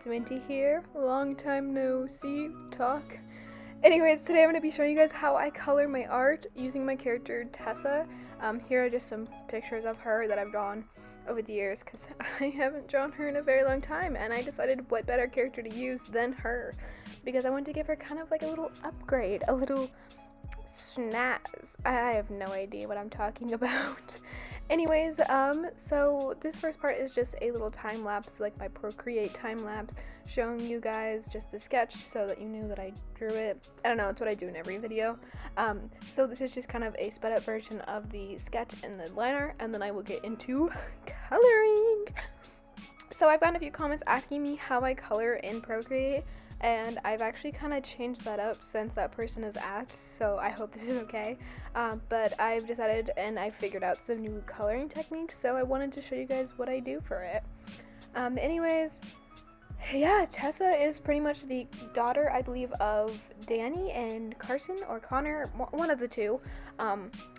Minty here. Long time no see, talk. Anyways, today I'm going to be showing you guys how I color my art using my character Tessa. Here are just some pictures of her that I've drawn over the years because I haven't drawn her in a very long time, and I decided what better character to use than her because I wanted to give her kind of like a little upgrade, a little snazz. I have no idea what I'm talking about. Anyways, so this first part is just a little time lapse, like my Procreate time lapse, showing you guys just the sketch so that you knew that I drew it. I don't know, it's what I do in every video. So this is just kind of a sped up version of the sketch and the liner, and then I will get into coloring. So I've gotten a few comments asking me how I color in Procreate, and I've actually kind of changed that up since that person has asked, so I hope this is okay. But I've decided and I figured out some new coloring techniques, so I wanted to show you guys what I do for it. Anyways, yeah, Tessa is pretty much the daughter, I believe, of Danny and Carson, or Connor, one of the two.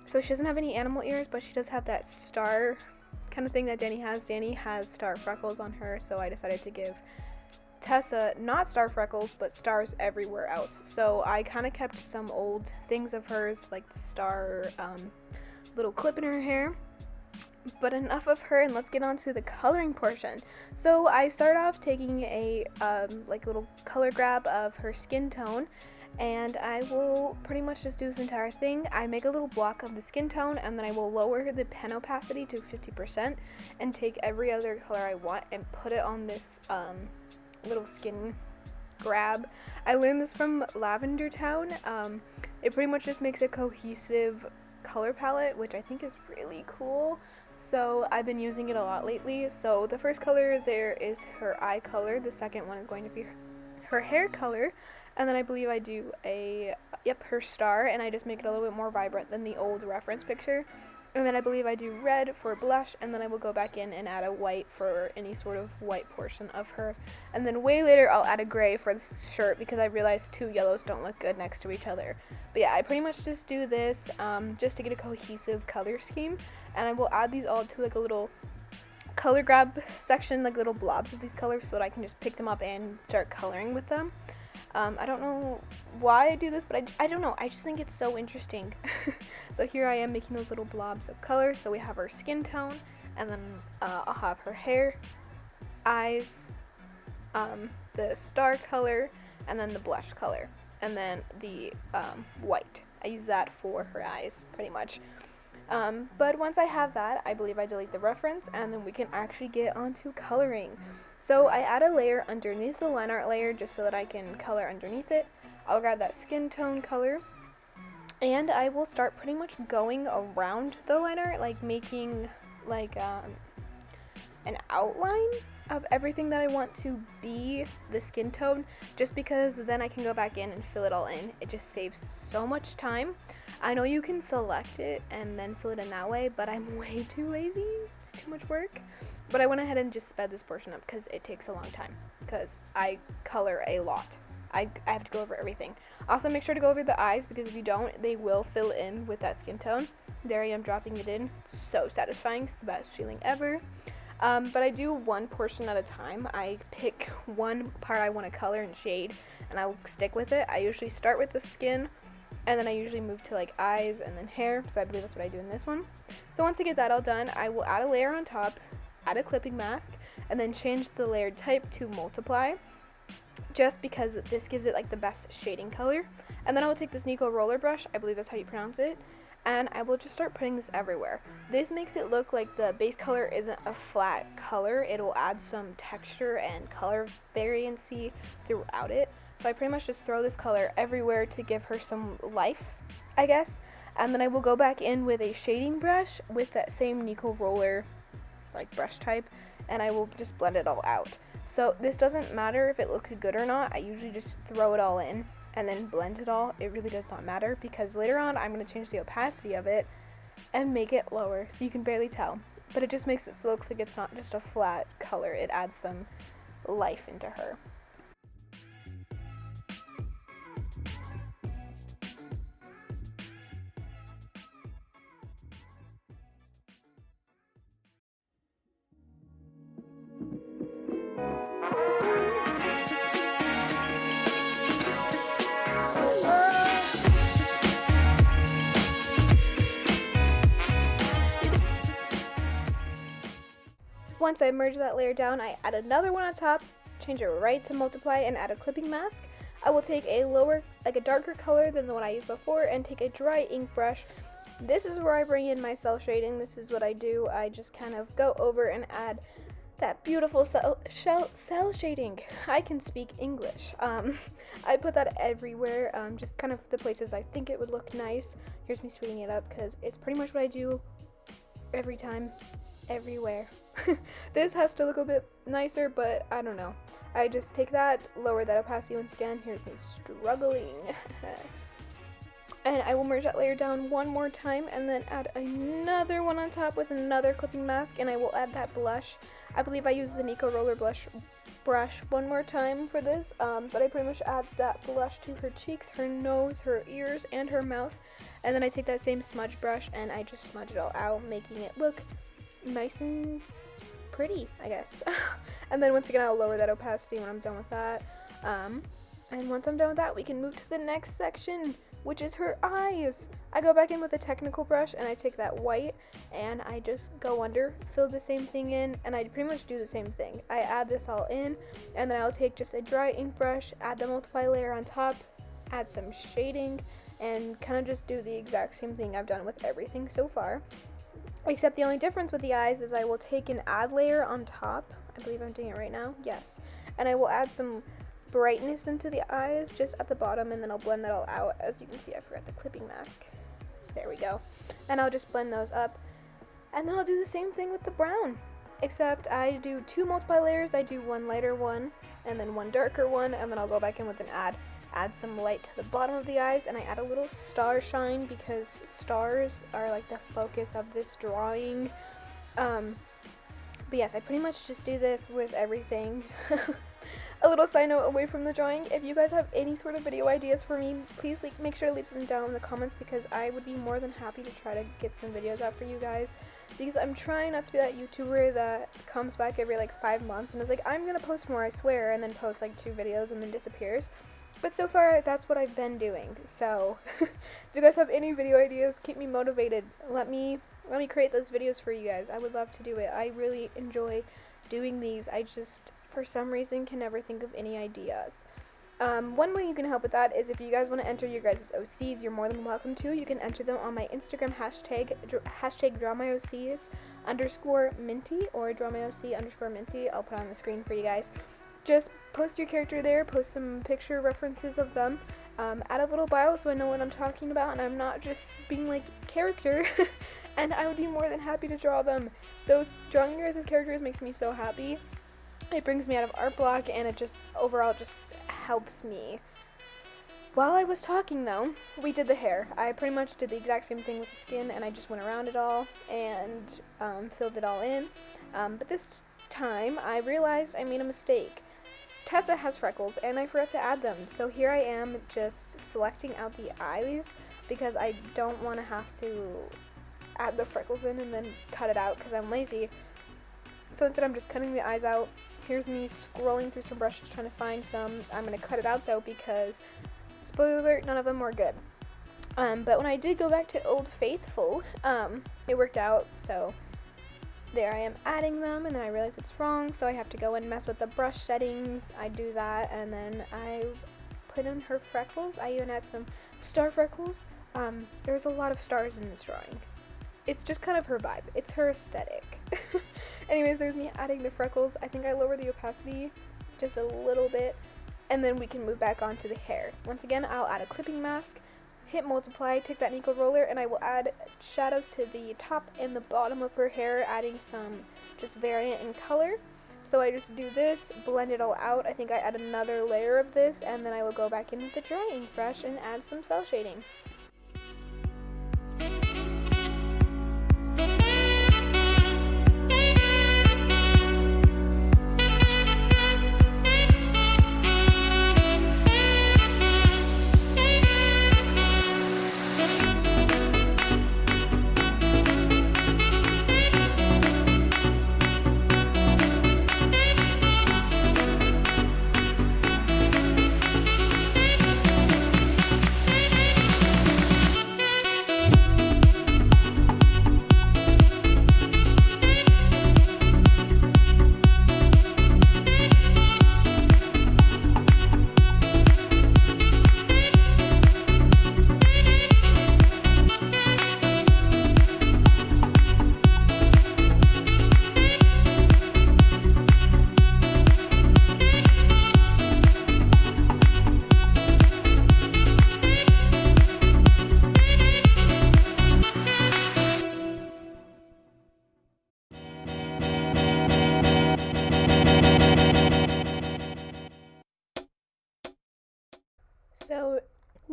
So she doesn't have any animal ears, but she does have that star kind of thing that Danny has. Danny has star freckles on her, so I decided to give Tessa not star freckles but stars everywhere else. So I kind of kept some old things of hers, like the star little clip in her hair. But enough of her, and let's get on to the coloring portion. So I start off taking a like little color grab of her skin tone, and I will pretty much just do this entire thing. I make a little block of the skin tone, and then I will lower the pen opacity to 50% and take every other color I want and put it on this little skin grab. I learned this from Lavender Town. It pretty much just makes a cohesive color palette, which I think is really cool. So I've been using it a lot lately. So the first color there is her eye color. The second one is going to be her hair color. And then I believe I do her star, and I just make it a little bit more vibrant than the old reference picture. And then I believe I do red for blush, and then I will go back in and add a white for any sort of white portion of her. And then way later I'll add a gray for the shirt because I realized two yellows don't look good next to each other. But yeah, I pretty much just do this just to get a cohesive color scheme. And I will add these all to like a little color grab section, like little blobs of these colors, so that I can just pick them up and start coloring with them. I don't know why I do this, but I don't know. I just think it's so interesting. So here I am making those little blobs of color. So we have her skin tone, and then I'll have her hair, eyes, the star color, and then the blush color, and then the white. I use that for her eyes, pretty much. But once I have that, I believe I delete the reference, and then we can actually get onto coloring. So I add a layer underneath the line art layer just so that I can color underneath it. I'll grab that skin tone color, and I will start pretty much going around the line art, like making like an outline of everything that I want to be the skin tone, just because then I can go back in and fill it all in. It just saves so much time. I know you can select it and then fill it in that way, but I'm way too lazy. It's too much work. But I went ahead and just sped this portion up because it takes a long time, because I color a lot. I have to go over everything. Also, make sure to go over the eyes, because if you don't, they will fill in with that skin tone. There I am dropping it in. It's so satisfying. It's the best feeling ever. But I do one portion at a time. I pick one part I want to color and shade, and I will stick with it. I usually start with the skin, and then I usually move to like eyes and then hair, so I believe that's what I do in this one. So once I get that all done, I will add a layer on top, add a clipping mask, and then change the layered type to multiply, just because this gives it like the best shading color. And then I will take this Nico roller brush, I believe that's how you pronounce it, and I will just start putting this everywhere. This makes it look like the base color isn't a flat color. It will add some texture and color variancy throughout it. So I pretty much just throw this color everywhere to give her some life, I guess. And then I will go back in with a shading brush with that same Nico roller like brush type, and I will just blend it all out. So this doesn't matter if it looks good or not. I usually just throw it all in and then blend it all. It really does not matter, because later on I'm going to change the opacity of it and make it lower so you can barely tell. But it just makes it so it looks like it's not just a flat color. It adds some life into her. Once I merge that layer down, I add another one on top, change it right to multiply, and add a clipping mask. I will take a darker color than the one I used before and take a dry ink brush. This is where I bring in my cell shading. This is what I do. I just kind of go over and add that beautiful cell shading. I can speak English. I put that everywhere, just kind of the places I think it would look nice. Here's me speeding it up because it's pretty much what I do every time, everywhere. This has to look a bit nicer, but I don't know. I just take that, lower that opacity once again. Here's me struggling. And I will merge that layer down one more time and then add another one on top with another clipping mask, and I will add that blush. I believe I used the Nico Roller brush one more time for this, but I pretty much add that blush to her cheeks, her nose, her ears, and her mouth. And then I take that same smudge brush and I just smudge it all out, making it look nice and pretty, I guess. And then once again, I'll lower that opacity when I'm done with that. And once I'm done with that, we can move to the next section, which is her eyes. I go back in with a technical brush and I take that white and I just go under, fill the same thing in, and I pretty much do the same thing. I add this all in, and then I'll take just a dry ink brush, add the multiply layer on top, add some shading, and kind of just do the exact same thing I've done with everything so far. Except the only difference with the eyes is I will take an add layer on top. I believe I'm doing it right now. Yes. And I will add some brightness into the eyes just at the bottom, and then I'll blend that all out. As you can see, I forgot the clipping mask. There we go. And I'll just blend those up. And then I'll do the same thing with the brown. Except I do 2 multiply layers. I do one lighter one and then one darker one, and then I'll go back in with an add some light to the bottom of the eyes, and I add a little star shine because stars are like the focus of this drawing. But yes, I pretty much just do this with everything. A little side note away from the drawing, if you guys have any sort of video ideas for me, please make sure to leave them down in the comments, because I would be more than happy to try to get some videos out for you guys, because I'm trying not to be that YouTuber that comes back every like 5 months and is like, I'm gonna post more, I swear, and then post like 2 videos and then disappears. But so far, that's what I've been doing. So if you guys have any video ideas, keep me motivated. Let me create those videos for you guys. I would love to do it. I really enjoy doing these. I just, for some reason, can never think of any ideas. One way you can help with that is if you guys want to enter your guys' OCs, you're more than welcome to. You can enter them on my Instagram hashtag #DrawMyOCs _Minty or DrawMyOC _Minty. I'll put it on the screen for you guys. Just post your character there, post some picture references of them, add a little bio so I know what I'm talking about and I'm not just being like character, and I would be more than happy to draw them. Drawing your guys' characters makes me so happy. It brings me out of art block, and it just overall just helps me. While I was talking though, we did the hair. I pretty much did the exact same thing with the skin, and I just went around it all and filled it all in. But this time I realized I made a mistake. Tessa has freckles and I forgot to add them, so here I am just selecting out the eyes because I don't want to have to add the freckles in and then cut it out because I'm lazy. So instead I'm just cutting the eyes out. Here's me scrolling through some brushes trying to find some. I'm going to cut it out though because, spoiler alert, none of them were good. But when I did go back to Old Faithful, it worked out, so there I am adding them, and then I realize it's wrong, so I have to go and mess with the brush settings. I do that, and then I put in her freckles. I even add some star freckles. There's a lot of stars in this drawing. It's just kind of her vibe. It's her aesthetic. Anyways, there's me adding the freckles. I think I lowered the opacity just a little bit, and then we can move back onto the hair. Once again, I'll add a clipping mask, hit multiply, take that Nico roller, and I will add shadows to the top and the bottom of her hair, adding some just variant in color. So I just do this, blend it all out. I think I add another layer of this, and then I will go back in with the dry ink brush and add some cell shading.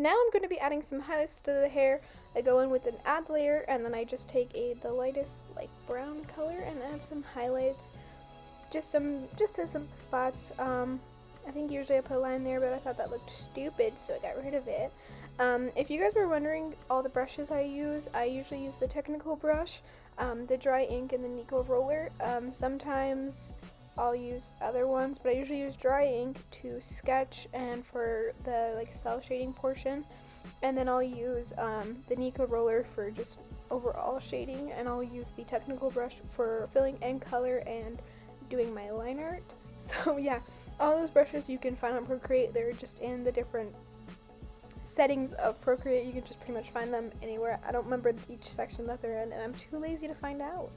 Now I'm going to be adding some highlights to the hair. I go in with an ad layer, and then I just take the lightest like brown color and add some highlights, just to some spots. I think usually I put a line there, but I thought that looked stupid, so I got rid of it. If you guys were wondering all the brushes I usually use the technical brush, the dry ink, and the Nico roller. Sometimes I'll use other ones, but I usually use dry ink to sketch and for the like cell shading portion, and then I'll use the Nico roller for just overall shading, and I'll use the technical brush for filling in color and doing my line art. So yeah, all those brushes you can find on Procreate. They're just in the different settings of Procreate. You can just pretty much find them anywhere. I don't remember each section that they're in, and I'm too lazy to find out.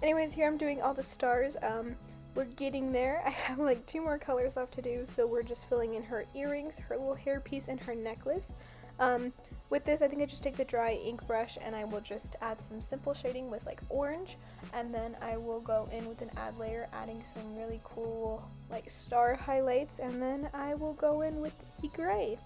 Anyways, here I'm doing all the stars. We're getting there. I have like 2 more colors left to do, so we're just filling in her earrings, her little hairpiece, and her necklace. With this, I think I just take the dry ink brush and I will just add some simple shading with like orange, and then I will go in with an ad layer, adding some really cool like star highlights, and then I will go in with the gray.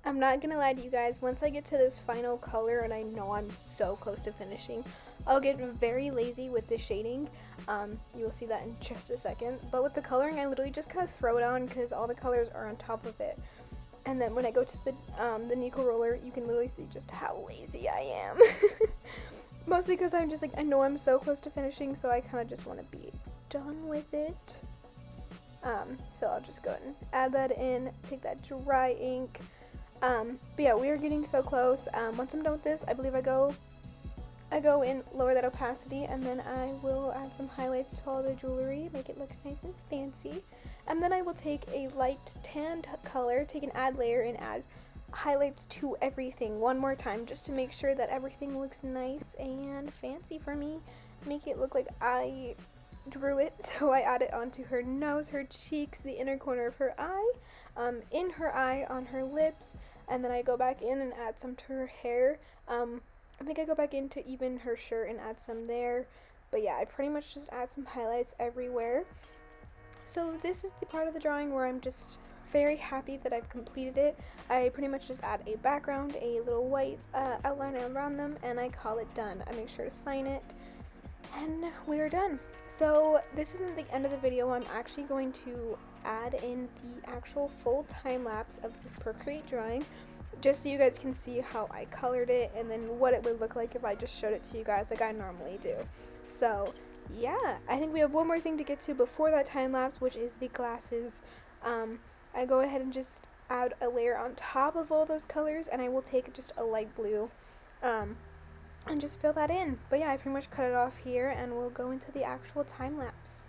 I'm not gonna lie to you guys, once I get to this final color and I know I'm so close to finishing, I'll get very lazy with the shading. You will see that in just a second. But with the coloring, I literally just kind of throw it on because all the colors are on top of it. And then when I go to the Nico roller, you can literally see just how lazy I am. Mostly because I'm just like, I know I'm so close to finishing, so I kind of just want to be done with it. So I'll just go ahead and add that in, take that dry ink. But yeah, we are getting so close. Once I'm done with this, I believe I go in, lower that opacity, and then I will add some highlights to all the jewelry, make it look nice and fancy. And then I will take a light tanned color, take an ad layer, and add highlights to everything one more time, just to make sure that everything looks nice and fancy for me. Make it look like I drew it. So I add it onto her nose, her cheeks, the inner corner of her eye, in her eye, on her lips, and then I go back in and add some to her hair. I think I go back into even her shirt and add some there. But yeah, I pretty much just add some highlights everywhere. So this is the part of the drawing where I'm just very happy that I've completed it. I pretty much just add a background, a little white outline around them, and I call it done. I make sure to sign it, and we're done. So this isn't the end of the video. I'm actually going to add in the actual full time lapse of this Procreate drawing, just so you guys can see how I colored it and then what it would look like if I just showed it to you guys like I normally do. So yeah, I think we have one more thing to get to before that time lapse, which is the glasses. I go ahead and just add a layer on top of all those colors, and I will take just a light blue and just fill that in. But yeah, I pretty much cut it off here, and we'll go into the actual time lapse.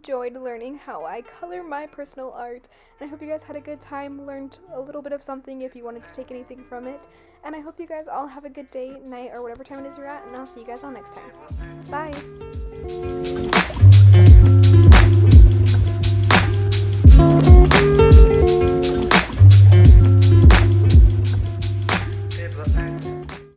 enjoyed learning how I color my personal art, and I hope you guys had a good time, learned a little bit of something if you wanted to take anything from it, and I hope you guys all have a good day, night, or whatever time it is you're at, and I'll see you guys all next time. Bye!